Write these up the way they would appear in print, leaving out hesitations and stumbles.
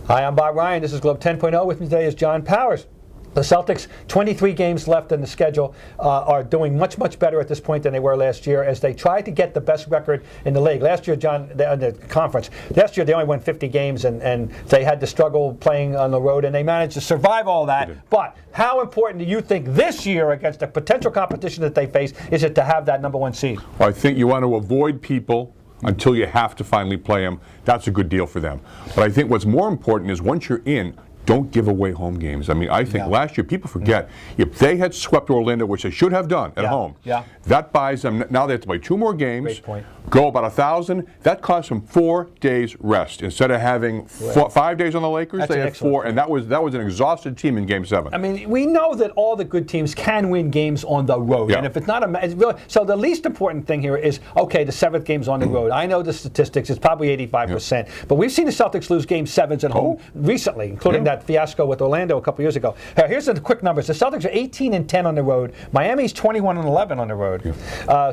Hi, I'm Bob Ryan. This is Globe 10.0. With me today is John Powers. The Celtics, 23 games left in the schedule, are doing much, much better at this point than they were last year as they try to get the best record in the league. Last year, John, in the conference, last year they only won 50 games and they had to struggle playing on the road, and they managed to survive all that. But how important do you think this year against the potential competition that they face is it to have that number one seed? Well, I think you want to avoid people until you have to finally play them. That's a good deal for them. But I think what's more important is once you're in, don't give away home games. I mean, I think last year, people forget, if they had swept Orlando, which they should have done at home, that buys them, now they have to play 2 more games, go about 1,000. That costs them 4 days rest. Instead of having 5 days on the Lakers, they had 4, and that was an exhausted team in Game 7. I mean, we know that all the good teams can win games on the road, and if it's not it's really, so the least important thing here is, okay, the 7th game's on the road. I know the statistics, it's probably 85%, but we've seen the Celtics lose Game 7s at home recently, including that fiasco with Orlando a couple years ago. Here's the quick numbers. The Celtics are 18-10 on the road. Miami's 21-11 on the road.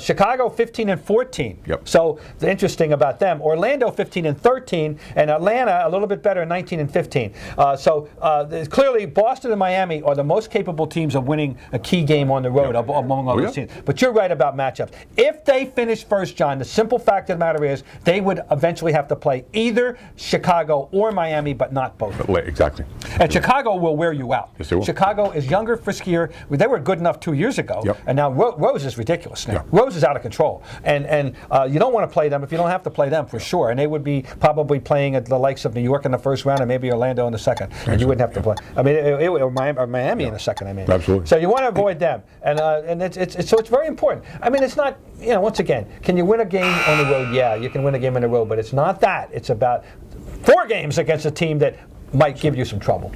Chicago 15-14. So the interesting about them. Orlando 15-13, and Atlanta a little bit better, 19-15. Clearly Boston and Miami are the most capable teams of winning a key game on the road among all those teams. But you're right about matchups. If they finish first, John, the simple fact of the matter is they would eventually have to play either Chicago or Miami, but not both. Exactly. And Chicago will wear you out. Yes, they will. Chicago is younger, friskier. They were good enough 2 years ago, and now Rose is ridiculous now. Rose is out of control. And you don't want to play them if you don't have to play them, for sure. And they would be probably playing at the likes of New York in the first round and maybe Orlando in the second. And you wouldn't have to play. I mean, or Miami in the second, I mean. Absolutely. So you want to avoid them. And it's very important. I mean, it's not, once again, can you win a game on the road? Yeah, you can win a game on the road, but it's not that. It's about 4 games against a team that might give you some trouble.